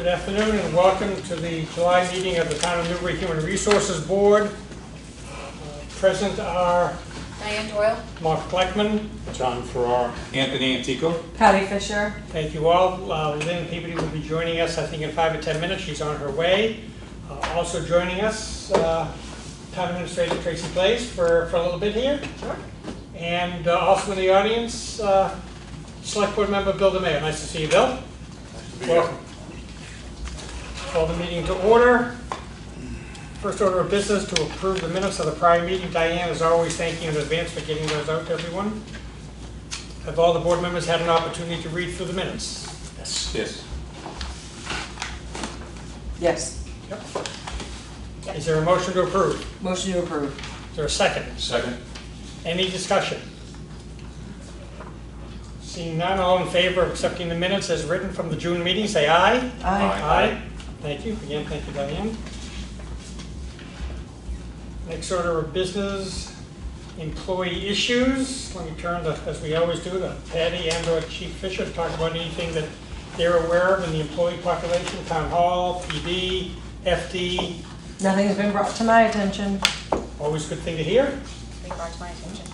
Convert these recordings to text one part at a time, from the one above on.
Good afternoon and welcome to the July meeting of the Town of Newbury Human Resources Board. Present are Diane Doyle. Mark Kleckman. John Farrar. Anthony Antico. Patty Fisher. Thank you all. Lynn Peabody will be joining us, I think, in 5 or 10 minutes. She's on her way. Also joining us, Town Administrator Tracy Place for a little bit here. Sure. And also in the audience, Select Board Member Bill DeMayo. Nice to see you, Bill. Welcome. Call the meeting to order. First order of business to approve the minutes of the prior meeting. Diane, as always, thank you in advance for getting those out to everyone. Have all the board members had an opportunity to read through the minutes? Yes. Yes. Yep. Is there a motion to approve? Motion to approve. Is there a second? Second. Any discussion? Seeing none, all in favor of accepting the minutes as written from the June meeting, say aye. Aye. Aye. Thank you. Again, thank you, Diane. Next order of business, employee issues. Let me turn to, as we always do, to Patty and/or Chief Fisher to talk about anything that they're aware of in the employee population, Town Hall, PD, FD. Nothing's been brought to my attention. Always a good thing to hear. Bring brought to my attention.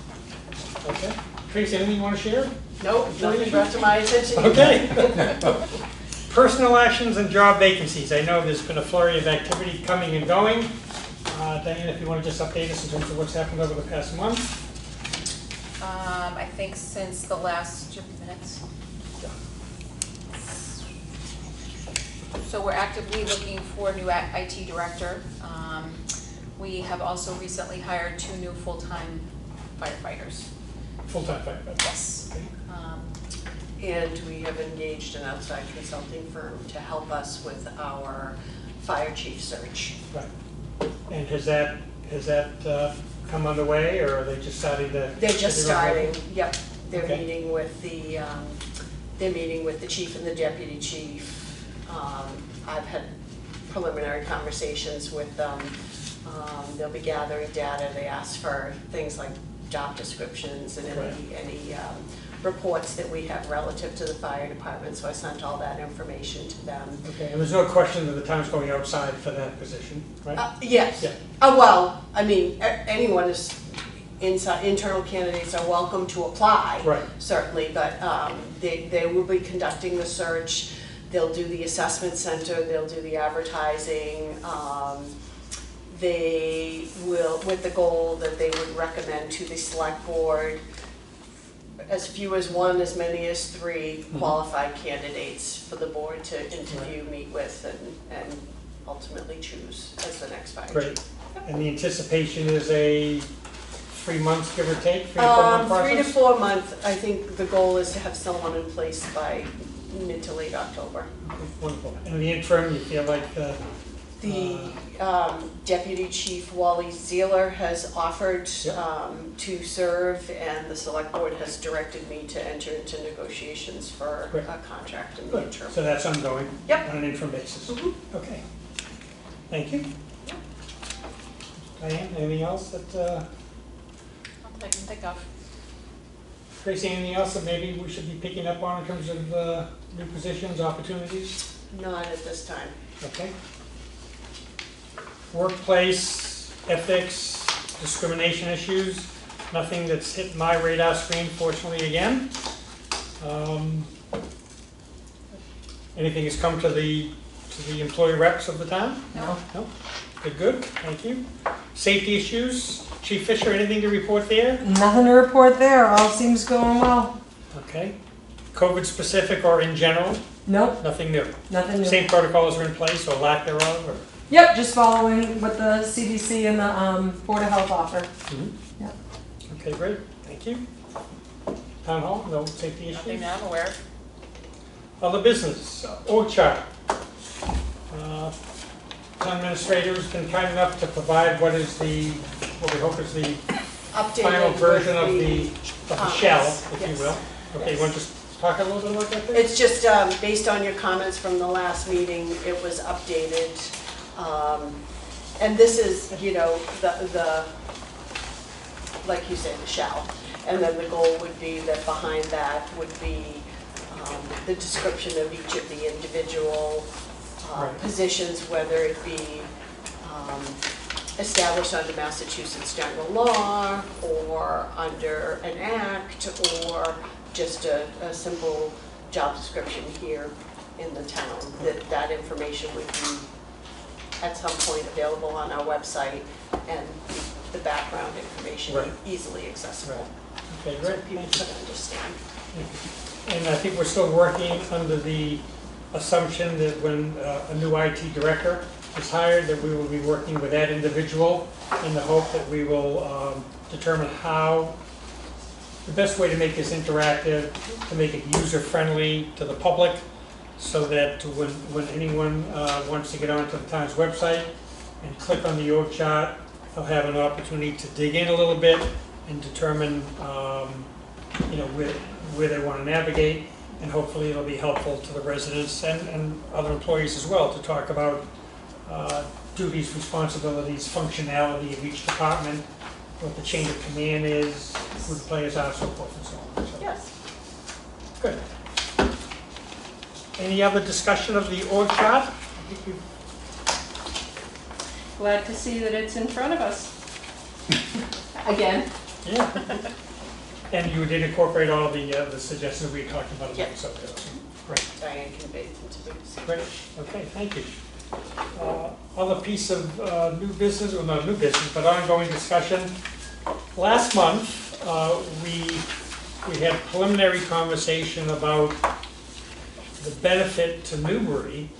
Okay. Tracy, anything you want to share? Nope, nothing brought to my attention. Okay. Personal actions and job vacancies. I know there's been a flurry of activity coming and going. Diane, if you want to just update us in terms of what's happened over the past month. I think since the last minutes. So we're actively looking for a new IT director. We have also recently hired 2 new full-time firefighters. Full-time firefighters. Yes. Okay. And we have engaged an outside consulting firm to help us with our fire chief search. Right. And has that come underway, or are they just starting to? They're just starting, yep. They're Okay. meeting with the chief and the deputy chief. I've had preliminary conversations with them. They'll be gathering data. They ask for things like job descriptions and any reports that we have relative to the fire department, so I sent all that information to them. Okay, and there's no question that the town's going outside for that position, right? Yes. Yeah. Well, I mean, anyone is, internal candidates are welcome to apply. Right. Certainly, but they will be conducting the search. They'll do the assessment center, they'll do the advertising. They will, with the goal that they would recommend to the select board as few as 1, as many as 3 qualified candidates for the board to interview, meet with, and ultimately choose as the next fire Great. chief. And the anticipation is a 3 months, give or take, 3 to 4 month process? 3 to 4 months. I think the goal is to have someone in place by mid to late October. Wonderful. In the interim, you feel like The Deputy Chief Wally Zeeler has offered to serve, and the Select Board has directed me to enter into negotiations for Great. a contract in the good. interim. So that's ongoing? Yep. On an interim basis? Mhm. Okay. Thank you. Diane, anything else that, Not that I can think of. Tracy, anything else that maybe we should be picking up on in terms of new positions, opportunities? Not at this time. Okay. Workplace, ethics, discrimination issues, nothing that's hit my radar screen, fortunately, again. Anything has come to the employee reps of the town? No. No? Good, thank you. Safety issues, Chief Fisher, anything to report there? Nothing to report there. All seems going well. Okay. COVID specific or in general, Nope. nothing new? Nothing new. Same protocols are in place or lack thereof, or? Yep. Just following what the CDC and the Board of Health offer. Yep. Okay, great, thank you. Town Hall, no safety issues? Nothing that I'm aware of. Other business, org chart. Town administrator has been kind enough to provide what we hope is the Updated final with version of the shell, if yes. you will. Okay, you Yes. want to just talk a little bit about that, please? It's just based on your comments from the last meeting, it was updated. And this is, the like you said, the shall. And then the goal would be that behind that would be the description of each of the individual Right. positions, whether it be established under Massachusetts general law or under an act or just a simple job description here in the town, that information would be at some point available on our website and the background information Right. easily accessible. Right. Okay, So great. people can understand. And I think we're still working under the assumption that when a new IT director is hired, that we will be working with that individual in the hope that we will determine how, the best way to make this interactive, to make it user-friendly to the public, so that when anyone wants to get onto the town's website and click on the org chart, they'll have an opportunity to dig in a little bit and determine where they want to navigate, and hopefully it'll be helpful to the residents and other employees as well to talk about duties, responsibilities, functionality of each department, what the chain of command is, who the players are, so forth and so on. So, Yes. good. Any other discussion of the org chart? I think we've Glad to see that it's in front of us. Again. Yeah. And you did incorporate all the suggestions we talked about. Yeah. So, great, Diane conveyed them to me. great. Okay, thank you. Other piece of new business, well, not new business, but ongoing discussion. Last month, we had preliminary conversation about the benefit to Newbury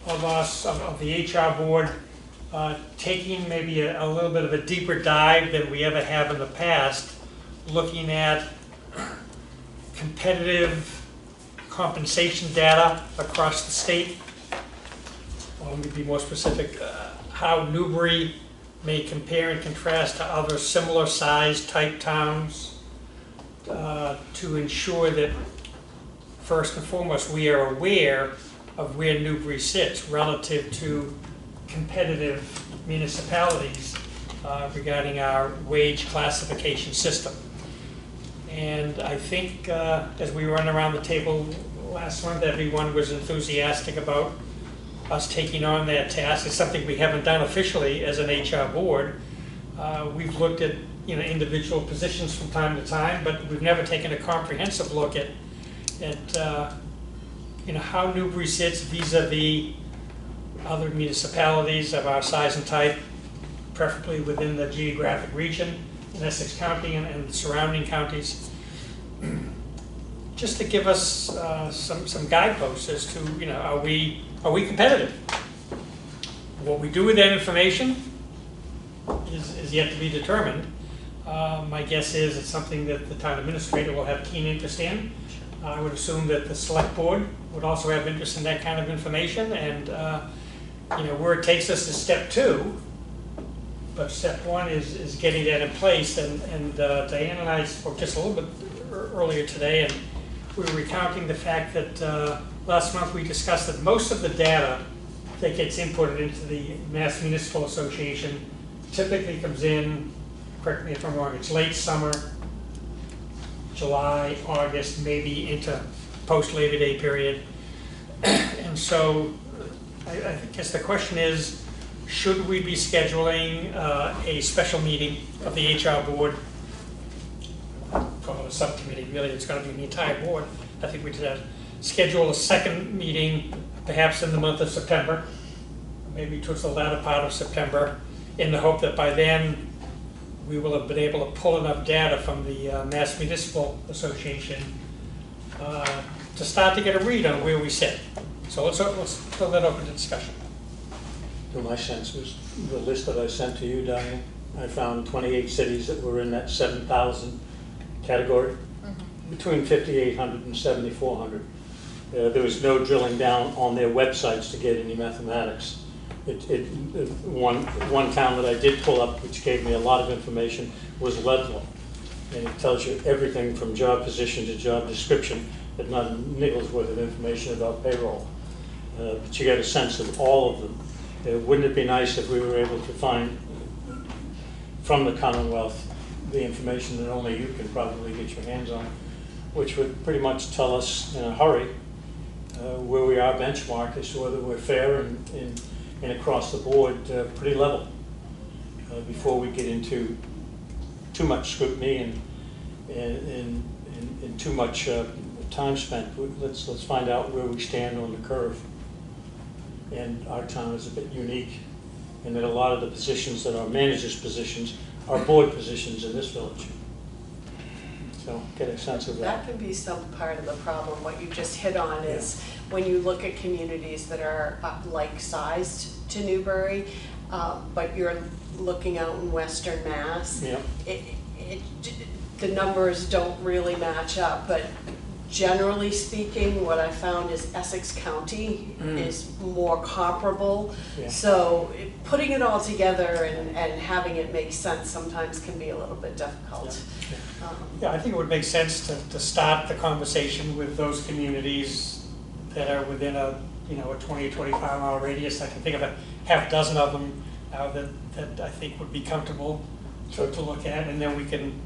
of us, of the HR board, taking maybe a little bit of a deeper dive than we ever have in the past, looking at competitive compensation data across the state. Let me be more specific, how Newbury may compare and contrast to other similar sized type towns, to ensure that first and foremost we are aware of where Newbury sits relative to competitive municipalities regarding our wage classification system. And I think as we run around the table last month, everyone was enthusiastic about us taking on that task. It's something we haven't done officially as an HR board. We've looked at individual positions from time to time, but we've never taken a comprehensive look at how Newbury sits vis-a-vis other municipalities of our size and type, preferably within the geographic region in Essex County and the surrounding counties, just to give us some guideposts as to are we competitive? What we do with that information is yet to be determined. My guess is it's something that the town administrator will have keen interest in. I would assume that the select board would also have interest in that kind of information, and where it takes us is step 2, but step 1 is getting that in place. And Diane and I spoke just a little bit earlier today, and we were recounting the fact that last month we discussed that most of the data that gets inputted into the Mass Municipal Association typically comes in, correct me if I'm wrong, it's late summer, July, August, maybe into post-Labor Day period. And so I guess the question is, should we be scheduling a special meeting of the HR board? Call it a subcommittee, really, it's going to be the entire board. I think we should schedule a second meeting, perhaps in the month of September, maybe towards the latter part of September, in the hope that by then we will have been able to pull enough data from the Mass Municipal Association to start to get a read on where we sit. So let's throw that open to discussion. My sense was the list that I sent to you, Diane, I found 28 cities that were in that 7,000 category, between 5,800 and 7,400. There was no drilling down on their websites to get any mathematics. One town that I did pull up, which gave me a lot of information, was Ludlow. And it tells you everything from job position to job description, but not a nickel's worth of information about payroll. But you get a sense of all of them. Wouldn't it be nice if we were able to find from the Commonwealth the information that only you can probably get your hands on, which would pretty much tell us in a hurry where we are benchmark as to whether we're fair and across the board pretty level before we get into too much scrutiny and too much time spent. Let's find out where we stand on the curve. And our town is a bit unique in that a lot of the positions that are managers' positions are board positions in this village. So get a sense of That that. can be some part of the problem. What you just hit on is when you look at communities that are like-sized to Newbury, but you're looking out in Western Mass, Yeah. the numbers don't really match up, but generally speaking, what I found is Essex County is more comparable. Yeah. So putting it all together and having it make sense sometimes can be a little bit difficult. Yeah, I think it would make sense to start the conversation with those communities that are within a 20 or 25 mile radius. I can think of a half dozen of them that I think would be comfortable to look at, and then we can,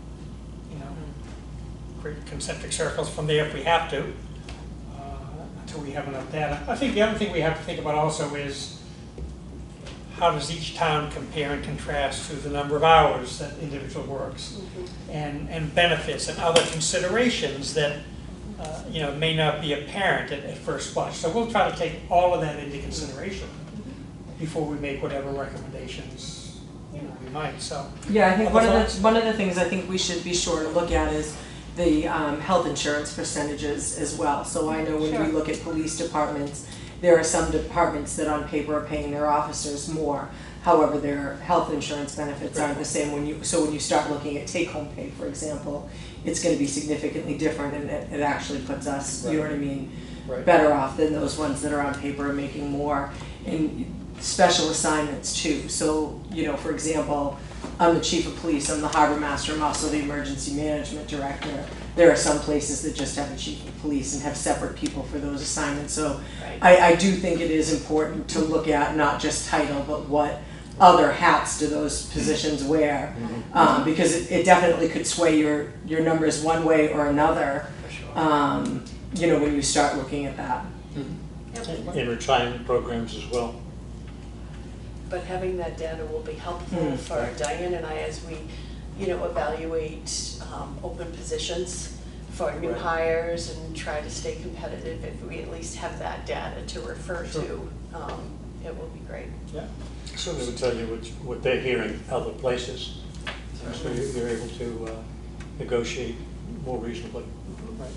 create concentric circles from there if we have to, until we have enough data. I think the other thing we have to think about also is how does each town compare and contrast to the number of hours that individual works, and benefits and other considerations that may not be apparent at first blush. So we'll try to take all of that into consideration before we make whatever recommendations we might. So Yeah, I think one of the things I think we should be sure to look at is the health insurance percentages as well. So I know when we look at police departments, there are some departments that on paper are paying their officers more. However, their health insurance benefits aren't the same. When you start looking at take-home pay, for example, it's going to be significantly different, and it actually puts us, you know what I mean, better off than those ones that are on paper and making more. And special assignments too. So, for example, I'm the chief of police, I'm the harbor master, I'm also the emergency management director. There are some places that just have a chief of police and have separate people for those assignments. So I do think it is important to look at not just title, but what other hats do those positions wear, because it definitely could sway your numbers one way or another, when you start looking at that. In retirement programs as well. But having that data will be helpful for Diane and I as we, evaluate open positions for new hires and try to stay competitive. If we at least have that data to refer to, it will be great. Yeah. Certainly would tell you what they're hearing other places, so you're able to negotiate more reasonably. Right.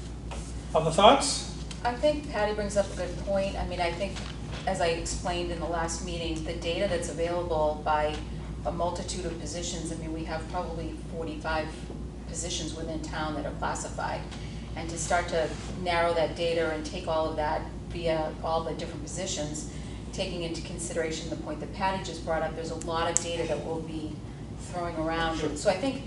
Other thoughts? I think Patty brings up a good point. I mean, I think, as I explained in the last meeting, the data that's available by a multitude of positions, I mean, we have probably 45 positions within town that are classified. And to start to narrow that data and take all of that via all the different positions, taking into consideration the point that Patty just brought up, there's a lot of data that we'll be throwing around. And so I think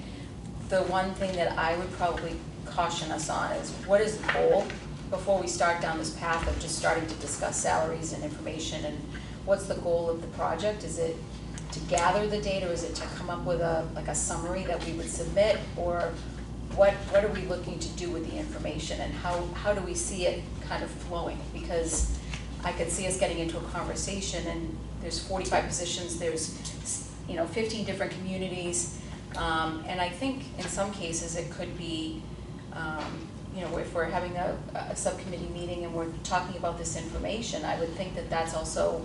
the one thing that I would probably caution us on is, what is the goal before we start down this path of just starting to discuss salaries and information, and what's the goal of the project? Is it to gather the data, or is it to come up with a summary that we would submit, or what are we looking to do with the information, and how do we see it kind of flowing? Because I could see us getting into a conversation, and there's 45 positions, there's 15 different communities, and I think in some cases it could be if we're having a subcommittee meeting and we're talking about this information, I would think that that's also,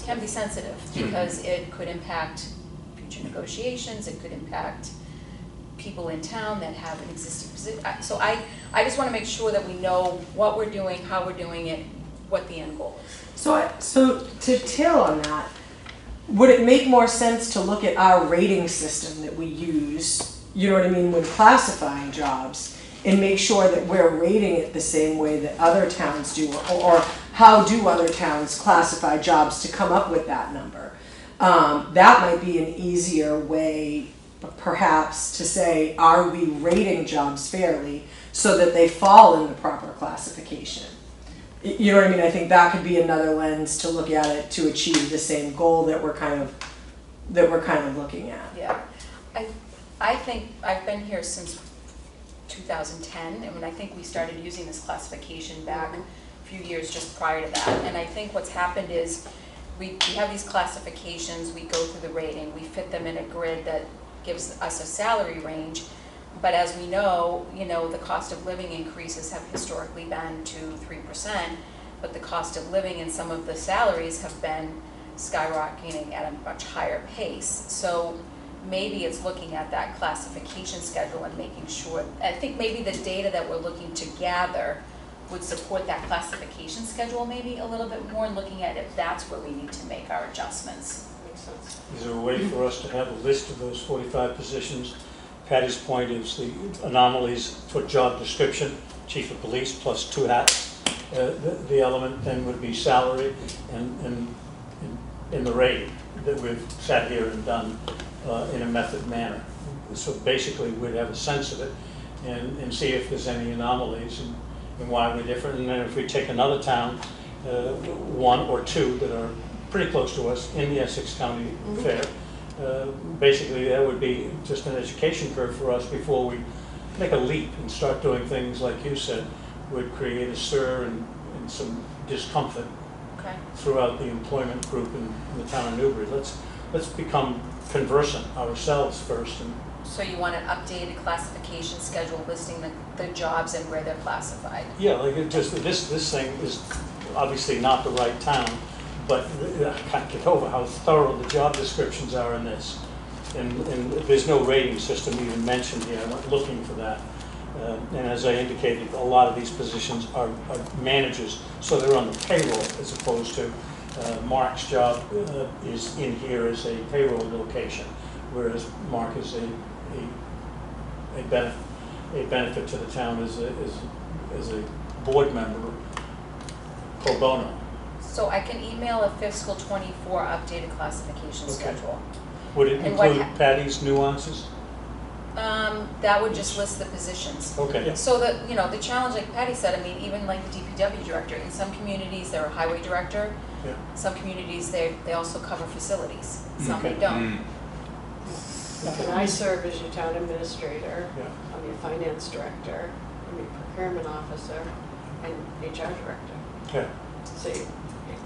can be sensitive, because it could impact future negotiations, it could impact people in town that have an existing position. So I just want to make sure that we know what we're doing, how we're doing it, what the end goal is. So to tail on that, would it make more sense to look at our rating system that we use, when classifying jobs, and make sure that we're rating it the same way that other towns do, or how do other towns classify jobs to come up with that number? That might be an easier way, perhaps, to say, are we rating jobs fairly so that they fall in the proper classification? You know what I mean? I think that could be another lens to look at it to achieve the same goal that we're kind of looking at. Yeah, I think I've been here since 2010, and I think we started using this classification back a few years just prior to that. And I think what's happened is we have these classifications, we go through the rating, we fit them in a grid that gives us a salary range. But as we know, the cost of living increases have historically been 2-3%, but the cost of living and some of the salaries have been skyrocketing at a much higher pace. So maybe it's looking at that classification schedule and making sure, I think maybe the data that we're looking to gather would support that classification schedule maybe a little bit more, and looking at if that's where we need to make our adjustments. Makes sense. Is there a way for us to have a list of those 45 positions? Patty's point is the anomalies for job description, chief of police plus 2 hats. The element then would be salary and in the rate that we've sat here and done in a method manner. So basically we'd have a sense of it and see if there's any anomalies and why we're different. And then if we take another town, 1 or 2 that are pretty close to us in the Essex County Fair, basically that would be just an education curve for us before we make a leap and start doing things like you said would create a stir and some discomfort Okay. throughout the employment group in the town of Newbury. Let's become conversant ourselves first. And So you want an updated classification schedule listing the jobs and where they're classified? yeah, like it just this thing is obviously not the right town, but I can't get over how thorough the job descriptions are in this. And there's no rating system even mentioned here. I went looking for that. And as I indicated, a lot of these positions are managers, so they're on the payroll as opposed to Mark's job is in here as a payroll location, whereas Mark is a benefit to the town as a board member pro bono. So I can email a fiscal '24 updated classification Okay. schedule. Would it And what include Patty's nuances? That would just list the positions. Okay. Yes. So the challenge, like Patty said, I mean, even like the DPW director, in some communities, they're a highway director. Yeah. Some communities, they also cover facilities. Some they Okay. don't. And I serve as your town administrator, Yeah. I'm your finance director, I'm your procurement officer, and HR director. Yeah. So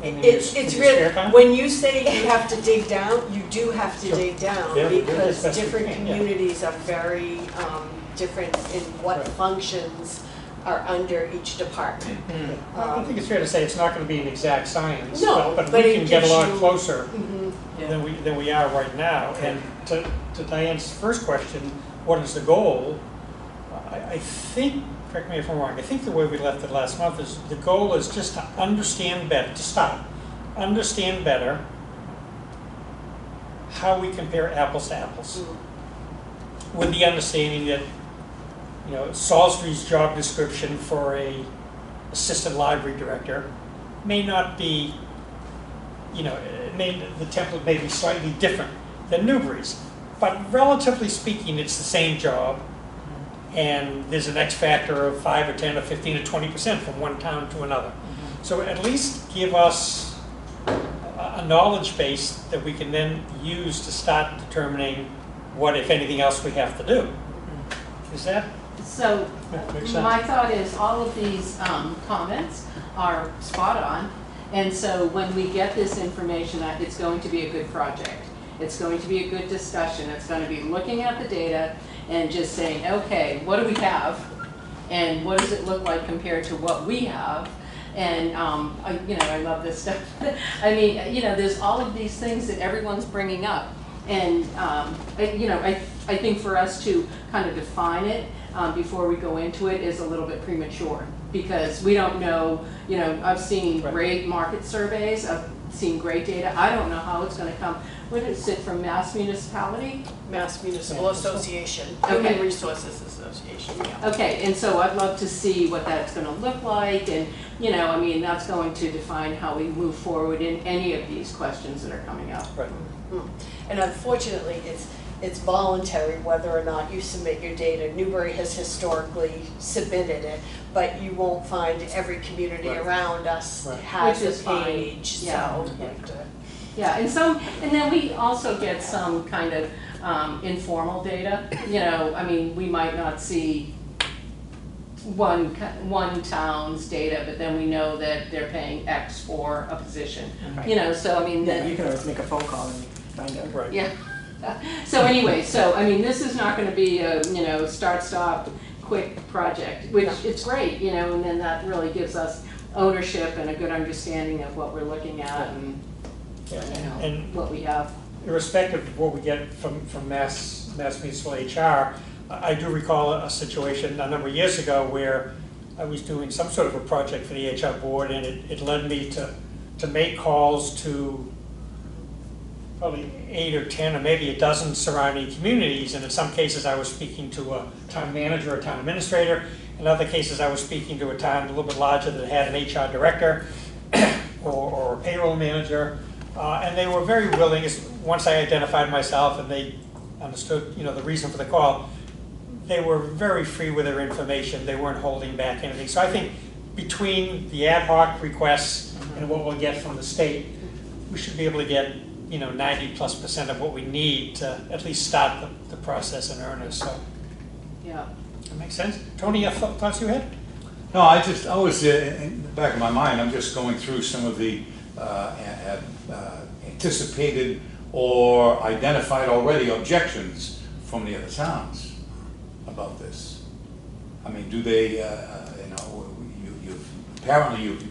And it's in your really, spare time? when you say you have to dig down, you do have to Sure. dig down, Yeah, we do. because Best we different can, yeah. communities are very different in what Right. functions are under each department. I think it's fair to say it's not going to be an exact science, No, but but we it can get a gives lot you- closer Yeah. than we are right now. And to Diane's first question, what is the goal? I think, correct me if I'm wrong, I think the way we left it last month is the goal is just to understand better, to start, understand better how we compare apples to apples. With the understanding that, Salisbury's job description for a assistant library director may not be, the template may be slightly different than Newbury's. But relatively speaking, it's the same job, and there's an X factor of 5 or 10 or 15 or 20% from one town to another. So at least give us a knowledge base that we can then use to start determining what, if anything else, we have to do. Is that? So, Makes sense. my thought is all of these comments are spot on. And so when we get this information, it's going to be a good project. It's going to be a good discussion. It's going to be looking at the data and just saying, okay, what do we have? And what does it look like compared to what we have? And, I love this stuff. I mean, there's all of these things that everyone's bringing up. And, I think for us to kind of define it before we go into it is a little bit premature. Because we don't know, I've seen Right. great market surveys, I've seen great data. I don't know how it's going to come. Where did it sit, from Mass Municipality? Mass Municipal Association, Okay. Human Resources Association, yeah. Okay, and so I'd love to see what that's going to look like, and, that's going to define how we move forward in any of these questions that are coming up. Right. And unfortunately, it's voluntary whether or not you submit your data. Newbury has historically submitted it, but you won't find every community Right. around us Right. has Which a is fine. page, Yeah. so you have to. Yeah, and then we also get some kind of informal data. We might not see one town's data, but then we know that they're paying X for a position. You know, so I mean, Yeah, then, you can always make a phone call and find out. Right. yeah. So anyway, so I mean, this is not gonna be a, you know, start, stop, quick project, which it's great, you know, and then that really gives us ownership and a good understanding of what we're looking at and, Yeah, you know, and what we have. irrespective of what we get from Mass Municipal HR, I do recall a situation a number of years ago where I was doing some sort of a project for the HR board, and it led me to make calls to probably 8 or 10 or maybe a dozen surrounding communities, and in some cases I was speaking to a town manager or town administrator. In other cases I was speaking to a town a little bit larger that had an HR director or a payroll manager, and they were very willing, once I identified myself and they understood, you know, the reason for the call, they were very free with their information. They weren't holding back anything. So I think between the ad hoc requests and what we'll get from the state, we should be able to get, you know, 90+% of what we need to at least start the process in earnest. So Yeah. that makes sense. Tony, you have thoughts you had? No, I was, in the back of my mind, I'm just going through some of the anticipated or identified already objections from the other towns about this. I mean, do they, you know, apparently you've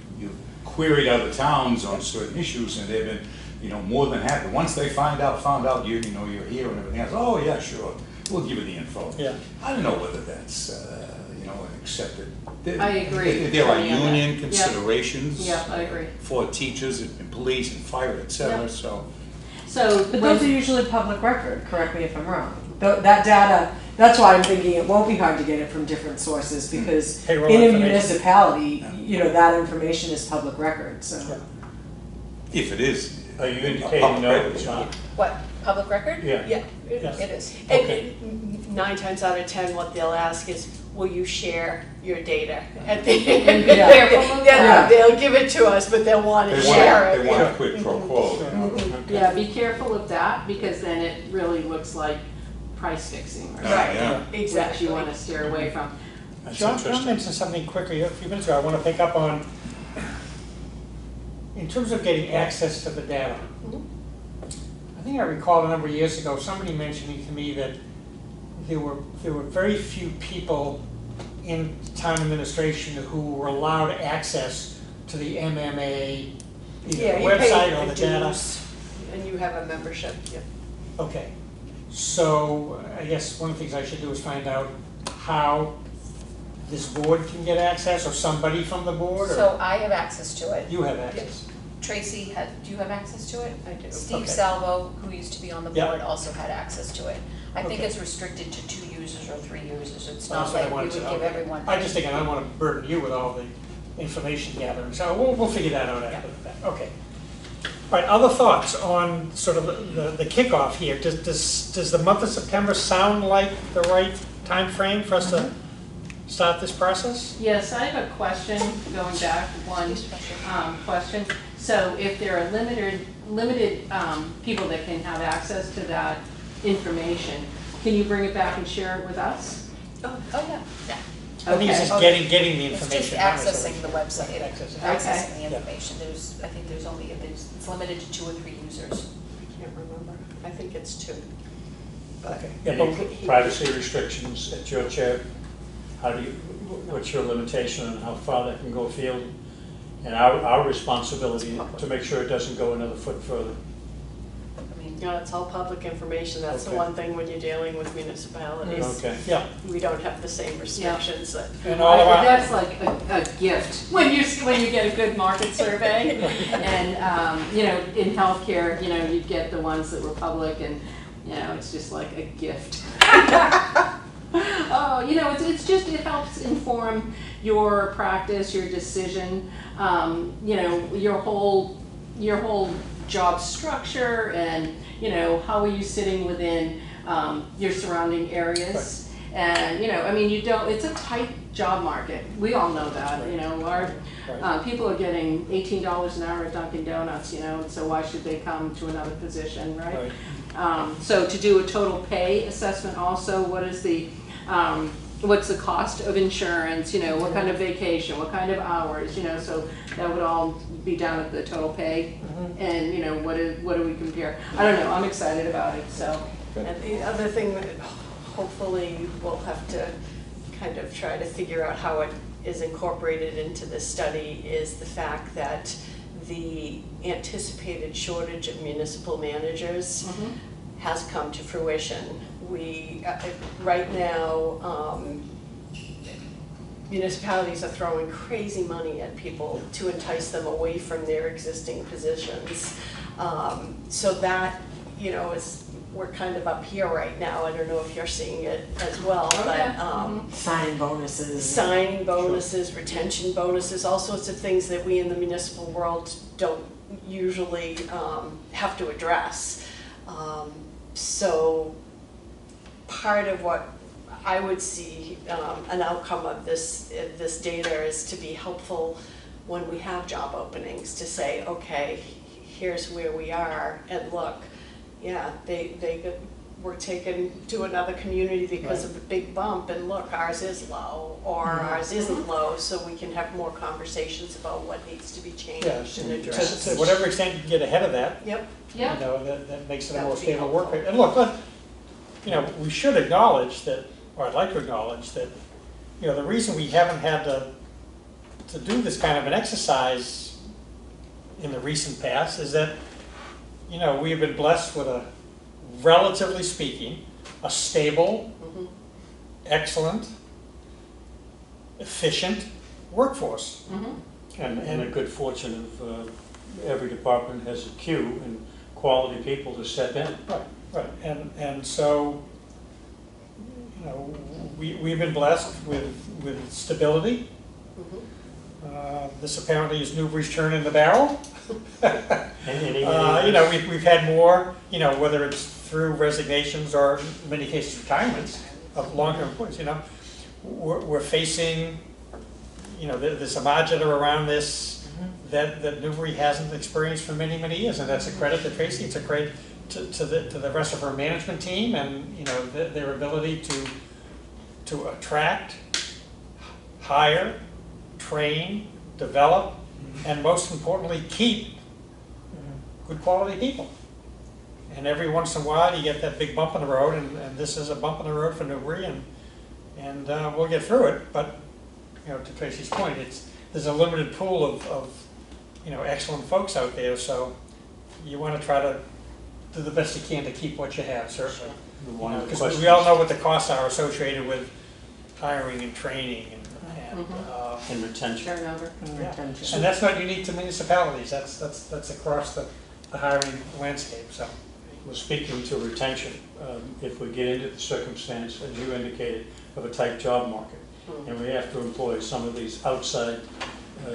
queried other towns on certain issues, and they've been, you know, more than happy. Once they found out you know, you're here and everything else, oh yeah, sure, we'll give you the info. Yeah. I don't know whether that's, you know, an accepted. I agree. There are Yeah. union Yeah. considerations. Yeah, I agree. For teachers and police and fire, et cetera, Yeah. so. So, But those are usually public record, correct me if I'm wrong. That data, that's why I'm thinking it won't be hard to get it from different sources, because Payroll in a information. municipality, you know, that information is public record, so. Yeah. If it is. Are you a indicating public no, record, it's not? What, public record? Yeah. Yeah. Yes. It is. And 9 times out of 10, what they'll ask is, will you share your data? At the end, Yeah. they'll give it to us, but they'll want to share it. They want a quid pro quo. you know. yeah, be careful of that, because then it really looks like price fixing, Yeah, right? yeah. Which Exactly. you wanna steer away from. That's John interesting. mentioned something quickly a few minutes ago I want to pick up on. In terms of getting access to the data, I think I recall a number of years ago, somebody mentioning to me that there were very few people in town administration who were allowed access to the MMA, either Yeah, the you pay website or a the data. dues, and you have a membership, yeah. Okay, so I guess one of the things I should do is find out how this board can get access, or somebody from the board, or So I have access to it. you have access? Tracy, do you have access to it? I do. Steve Okay. Salvo, who used to be on the Yep. board, also had access to it. I think Okay. it's restricted to 2 users or 3 users. It's Well, not that's what I like we wanted would to know. give everyone. I just think I don't want to burden you with all the information gathering, so we'll figure that out after that, okay. All right, other thoughts on sort of the kickoff here? Does the month of September sound like the right time frame for us to start this process? Yes, I have a question, going back, one question. So if there are limited people that can have access to that information, can you bring it back and share it with us? Oh, yeah, yeah. I think it's just Okay. getting the It's information. just accessing the website, Accessing. accessing the Yeah. information. I think there's only, it's limited to 2 or 3 users. I can't remember. I think it's 2. But Okay. Yeah, but Any privacy restrictions at your chair? What's your limitation on how far that can go afield? And our responsibility to make sure it doesn't go another foot further. I mean, you know, it's all public information. That's the Okay. one thing when you're dealing with municipalities. Okay. Yeah, We don't have the same restrictions that. and all of our, That's like a gift, when you get a good market survey. And, you know, in healthcare, you know, you get the ones that were public, and, you know, it's just like a gift. Oh, you know, it's just, it helps inform your practice, your decision, you know, your whole job structure, and, you know, how are you sitting within your surrounding areas. And, you know, I mean, it's a tight job market. We all know that, you know, our people are getting $18 an hour at Dunkin' Donuts, you know, so why should they come to another position, right? right, So to do a total pay assessment also, what is the what's the cost of insurance, you know, what kind of vacation, what kind of hours, you know, so that would all be down at the total pay. And, you know, what do we compare? I don't know, I'm excited about it, so. And the other thing that hopefully we'll have to kind of try to figure out how it is incorporated into the study is the fact that the anticipated shortage of municipal managers has come to fruition. We, right now, municipalities are throwing crazy money at people to entice them away from their existing positions. So that, you know, we're kind of up here right now. I don't know if you're seeing it as well, but Signing bonuses. signing bonuses, retention bonuses, all sorts of things that we in the municipal world don't usually have to address. So part of what I would see an outcome of this data is to be helpful when we have job openings, to say, okay, here's where we are, and look, yeah, they were taken to another community because of a big bump, and look, ours is low, or ours isn't low, so we can have more conversations about what needs to be changed and addressed. To whatever extent you can get ahead of that, Yep. you know, that makes it a That more would be stable work. helpful. And look, you know, we should acknowledge that, or I'd like to acknowledge that, you know, the reason we haven't had to do this kind of an exercise in the recent past is that, you know, we have been blessed with a, relatively speaking, a stable, excellent, efficient workforce. And a good fortune of every department has a queue and quality people to step in. Right, and so, you know, we've been blessed with stability. This apparently is Newbury's turn in the barrel. You know, we've had more, you know, whether it's through resignations or in many cases retirements of long-term employees, you know, we're facing, you know, there's a modular around this that Newbury hasn't experienced for many, many years, and that's a credit to Tracy. It's a credit to the rest of her management team, and, you know, their ability to attract, hire, train, develop, and most importantly, keep good quality people. And every once in a while, you get that big bump in the road, and this is a bump in the road for Newbury, and we'll get through it. But, you know, to Tracy's point, there's a limited pool of you know, excellent folks out there, so you want to try to do the best you can to keep what you have, certainly. Because we all know what the costs are associated with hiring and training And retention. Turnover. and that's not unique to municipalities. That's across the hiring landscape. So, Well, speaking to retention, if we get into the circumstance, as you indicated, of a tight job market, and we have to employ some of these outside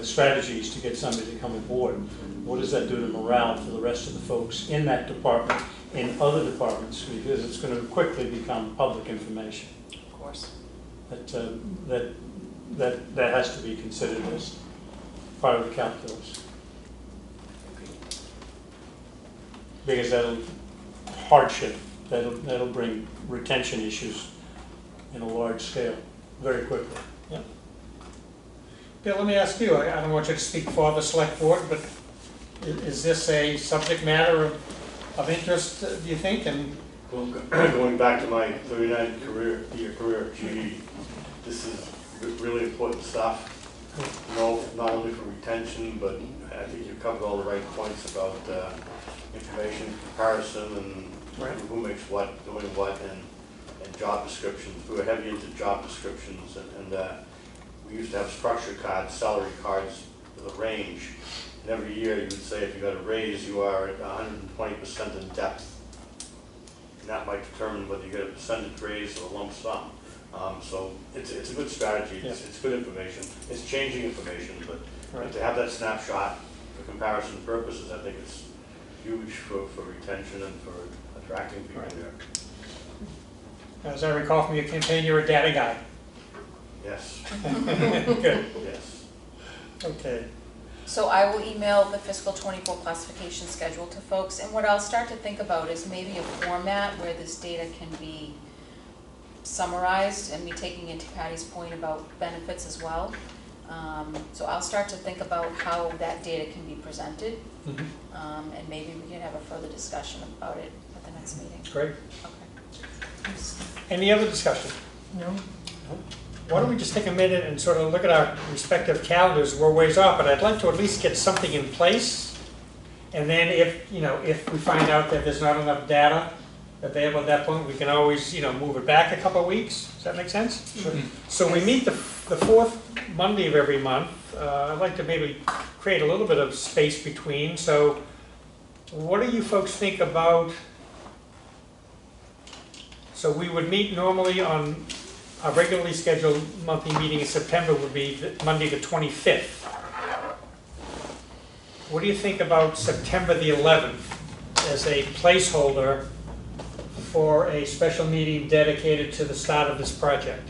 strategies to get somebody to come aboard, what does that do to morale for the rest of the folks in that department, in other departments? Because it's going to quickly become public information. Of course. That has to be considered as part of the calculus. Because that'll bring retention issues in a large scale very quickly. yeah. Bill, let me ask you. I don't want you to speak for the select board, but is this a subject matter of interest, do you think? And Well, going back to my 39-year career at GE, this is really important stuff. Not only for retention, but I think you covered all the right points about information comparison and who makes what, doing what, and job descriptions. We were heavy into job descriptions, and we used to have structure cards, salary cards with a range. And every year you would say if you got a raise, you are at 120% in depth. And that might determine whether you get a percentage raise or a lump sum. So it's a good strategy, it's good information, it's changing information, but to have that snapshot for comparison purposes, I think it's huge for retention and for attracting people there. as I recall from your campaign, you're a data guy. Yes, Good. yes. Okay. So I will email the fiscal '24 classification schedule to folks, and what I'll start to think about is maybe a format where this data can be summarized, and me taking into Patty's point about benefits as well. So I'll start to think about how that data can be presented, Mhm. and maybe we can have a further discussion about it at the next meeting. Great. Okay. Any other discussion? No? Why don't we just take a minute and sort of look at our respective calendars, we're ways off, but I'd like to at least get something in place. And then if we find out that there's not enough data available at that point, we can always, move it back a couple of weeks. Does that make sense? Sure. So we meet the fourth Monday of every month. I'd like to maybe create a little bit of space between. So what do you folks think about, so we would meet normally on our regularly scheduled monthly meeting in September would be Monday the 25th. What do you think about September the 11th as a placeholder for a special meeting dedicated to the start of this project?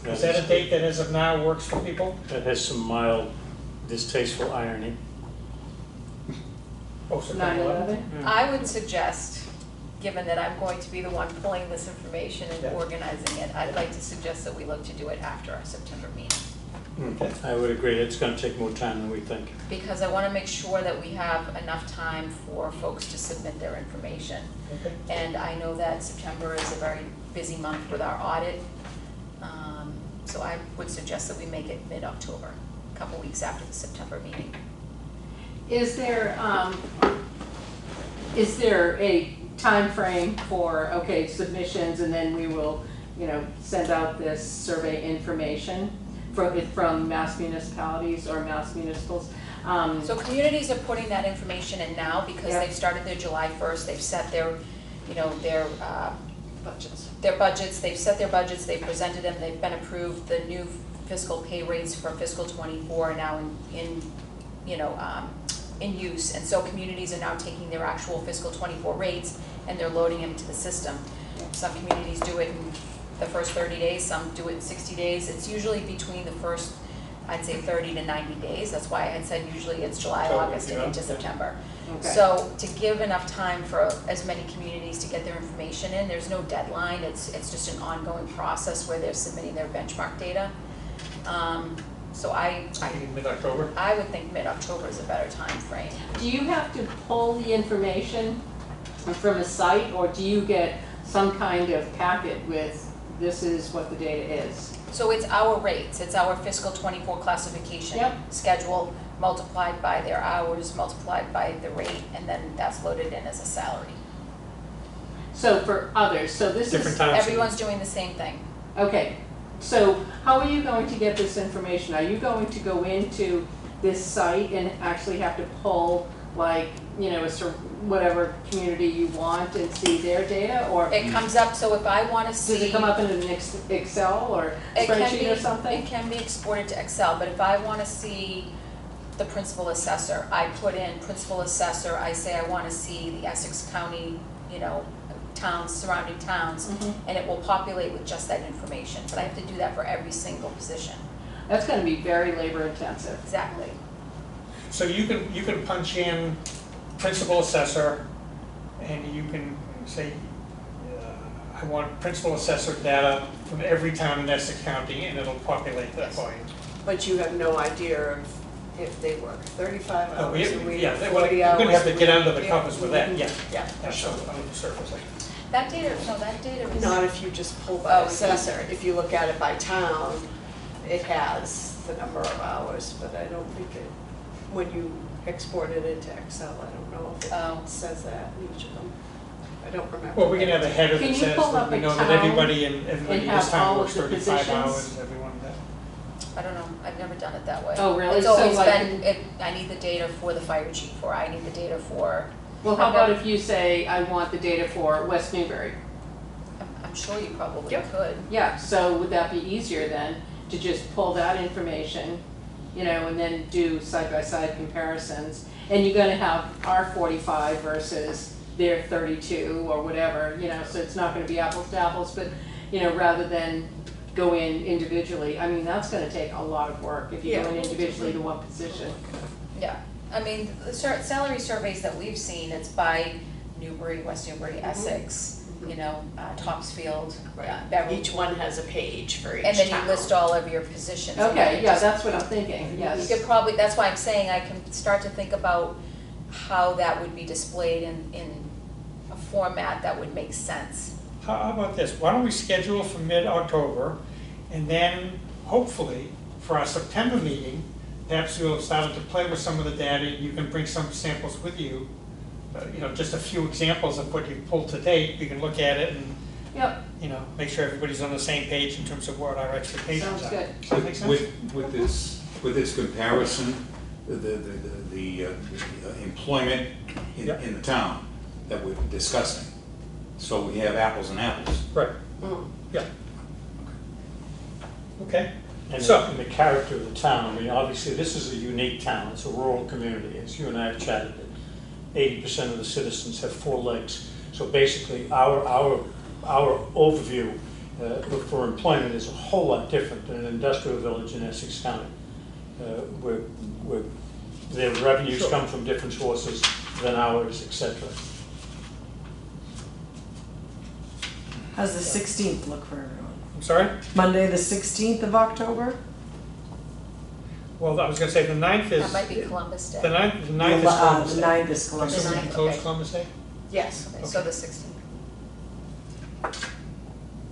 Is that a date that as of now works for people? That has some mild distasteful irony. Oh, September 11th? 9/11? I would suggest, given that I'm going to be the one pulling this information and Yeah. organizing it, I'd like to suggest that we look to do it after our September meeting. Okay. I would agree, it's gonna take more time than we think. Because I want to make sure that we have enough time for folks to submit their information. Okay. And I know that September is a very busy month with our audit. So I would suggest that we make it mid-October, a couple weeks after the September meeting. Is there a time frame for, okay, submissions, and then we will, send out this survey information from mass municipalities or mass municipals? So communities are putting that information in now because Yeah. they've started their July 1st, they've set their, Budgets. their budgets, they've set their budgets, they've presented them, they've been approved. The new fiscal pay rates for fiscal '24 are now in use. And so communities are now taking their actual fiscal '24 rates and they're loading them into the system. Some communities do it in the first 30 days, some do it in 60 days. It's usually between the first, I'd say 30 to 90 days. That's why I had said usually it's July, October, August, and yeah. into September. Okay. So to give enough time for as many communities to get their information in, there's no deadline, it's just an ongoing process where they're submitting their benchmark data. So Mid-October? I would think mid-October is a better time frame. Do you have to pull the information from a site, or do you get some kind of packet with, this is what the data is? So it's our rates, it's our fiscal '24 classification Yep. schedule multiplied by their hours, multiplied by the rate, and then that's loaded in as a salary. So for others, so this Different is, times. Everyone's doing the same thing. okay, so how are you going to get this information? Are you going to go into this site and actually have to pull, like, whatever community you want and see their data, or It comes up, so if I want to see. does it come up in an Excel or It can spreadsheet or be- something? It can be exported to Excel, but if I want to see the principal assessor, I put in principal assessor, I say I want to see the Essex County, towns, surrounding towns, Mhm. and it will populate with just that information, but I have to do that for every single position. That's gonna be very labor intensive. Exactly. So you can punch in principal assessor, and you can say, I want principal assessor data from every town in Essex County, and it'll populate that for you. But you have no idea of if they work 35 Oh, hours a week, yeah, 40 hours. you're gonna have to get a under week. the covers with that, yeah. Yeah. That's on the surface. That data is. Not if you just pull by Oh, assessor. If you look at it by town, it has the number of hours, but I don't think it, when you export it into Excel, I don't know if Oh. it says that in each of them. I don't remember. Well, we can have a header Can that you says pull that up we a know that town everybody in this have town all works of the 35 positions? hours, everyone that. I don't know, I've never done it that way. Oh, really? It's So, always like- been, I need the data for the fire chief, or I need the data for, Well, how about if you say, I want the data for West Newbury? I'm sure you probably Yep. could. Yeah, so would that be easier then, to just pull that information, and then do side-by-side comparisons? And you're gonna have our 45 versus their 32 or whatever, so it's not gonna be apples to apples, but, rather than go in individually, I mean, that's gonna take a lot of work if you go in Yeah. individually to one position. Yeah, I mean, the salary surveys that we've seen, it's by Newbury, West Newbury, Essex. Topsfield, Right. Beverly. Each one has a page for each And then you town. list all of your positions. and then Okay, you yeah, just- that's what I'm thinking, yes. You could probably, that's why I'm saying I can start to think about how that would be displayed in a format that would make sense. How about this? Why don't we schedule for mid-October, and then hopefully for our September meeting, perhaps we'll have started to play with some of the data. You can bring some samples with you. Just a few examples of what you've pulled to date. We can look at it and, Yep, make sure everybody's on the same page in terms of what our expectations sounds are. good. Does that make sense? With this comparison, the employment Yep. in the town that we're discussing, so we have apples and apples. Right, Mm. yeah. Okay, And So- and the character of the town, I mean, obviously, this is a unique town, it's a rural community, as you and I have chatted, 80% of the citizens have 4 legs. So basically, our overview for employment is a whole lot different than an industrial village in Essex County, where their revenues Sure. come from different sources than ours, et cetera. How's the 16th look for everyone? I'm sorry? Monday, the 16th of October? Well, I was gonna say the 9th is. That might be Columbus Day. The 9th is Columbus The Day. 9th is Columbus So we Day. can close Okay. Columbus Day? Yes. Okay, so the 16th.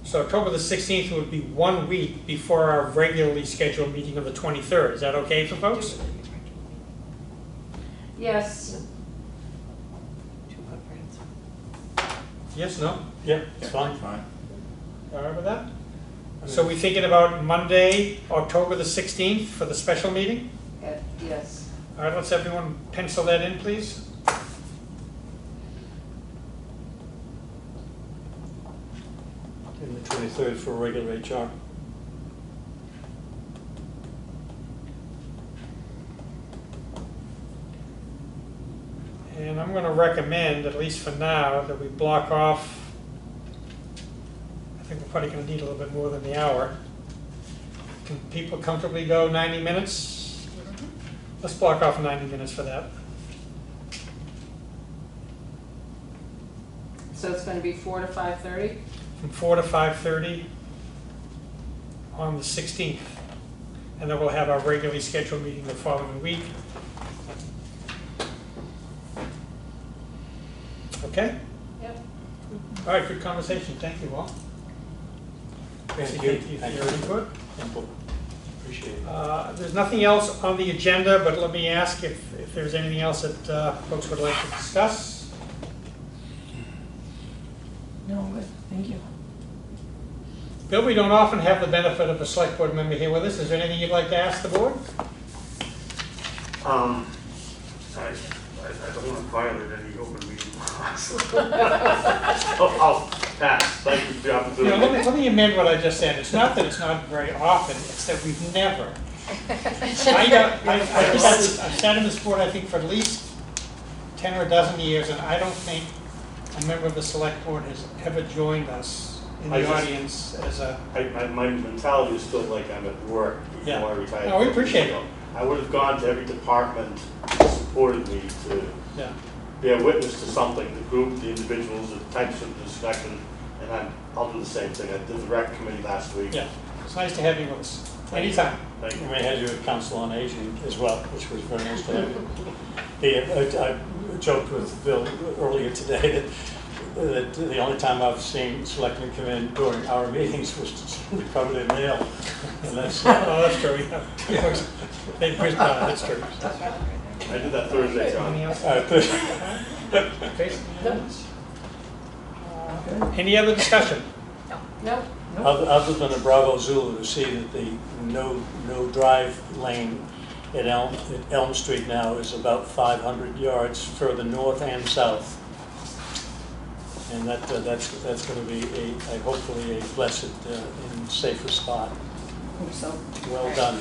So October the 16th would be 1 week before our regularly scheduled meeting of the 23rd. Is that okay for folks? Yes, Yes, no? Yeah, it's fine. Fine. All right with that? So we thinking about Monday, October the 16th for the special meeting? yes. All right, let's everyone pencil that in, please. And the 23rd for regular HR. And I'm going to recommend, at least for now, that we block off, I think we're probably going to need a little bit more than the hour. Can people comfortably go 90 minutes? Let's block off 90 minutes for that. So it's gonna be 4 to 5:30? From 4 to 5:30 on the 16th. And then we'll have our regularly scheduled meeting the following week. Okay? Yep. All right, good conversation. Thank you all. Thank you. Thank you for your input. Simple. Appreciate it. There's nothing else on the agenda, but let me ask if there's anything else that folks would like to discuss. No, good, thank you. Bill, we don't often have the benefit of a select board member here with us. Is there anything you'd like to ask the board? I don't want to violate any open meeting laws. I'll pass. Thank you for the opportunity. Let me amend what I just said. It's not that it's not very often, it's that we've never. I've sat in this board, I think, for at least 10 or a dozen years, and I don't think a member of the select board has ever joined us in I the just- audience as a, My mentality is still like I'm at work Yeah. before I retired. No, we appreciate it. I would have gone to every department that supported me to yeah. bear witness to something, the group, the individuals, the types of discussion, and I'll do the same thing. I did the rec committee last week. Yeah, it's nice to have you with us. Anytime. Thank you. We had you at Council on Aging as well, which was very nice to have you. I joked with Bill earlier today that the only time I've seen selectmen come in during our meetings was to be covered in mail. And that's, Oh, that's true, yeah. That's true. I did that Thursday, John. Anything else? uh, Any other discussion? Nope. other than a Bravo Zulu to see that the no drive lane at Elm Street now is about 500 yards further north and south. And that's going to be hopefully a blessed and safer spot. Hope so. Well done.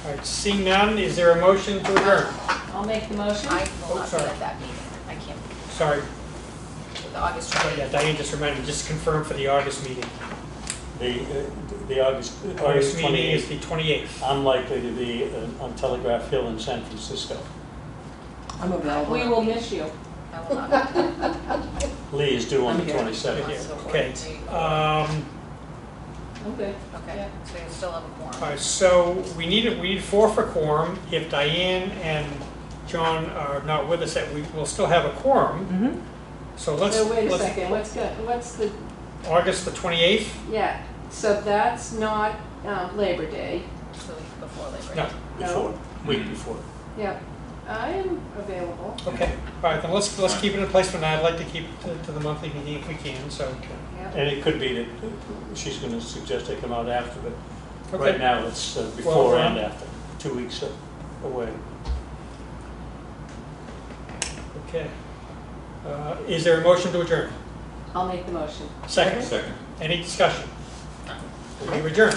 All right, seeing none, is there a motion to adjourn? I'll make the motion. I will not be sorry. at that meeting. I can't, Sorry, the August oh, 20th. yeah, Diane just reminded me, just confirm for the August meeting. The August August meeting is 28th, the 28th. I'm likely to be on Telegraph Hill in San Francisco. I'm available. We will miss you. I will not. Lee is due on I'm the here. 27th. Okay. Okay. Okay, so you still have a quorum. All right, so we need 4 for quorum. If Diane and John are not with us, that we will still have a quorum. Mhm. So let's, So wait a second, what's the, August the 28th? yeah, so that's not Labor Day. It's the week before Labor No. Day. Before, week before. Yeah, I am available. Okay, all right, then let's keep it in place for now. I'd like to keep it to the monthly meeting if we can, so. Yep. And it could be that she's going to suggest they come out after, but Okay. right now it's before Well, and after, 2 weeks away. Okay. Is there a motion to adjourn? I'll make the motion. Second. Second. Any discussion? We adjourn.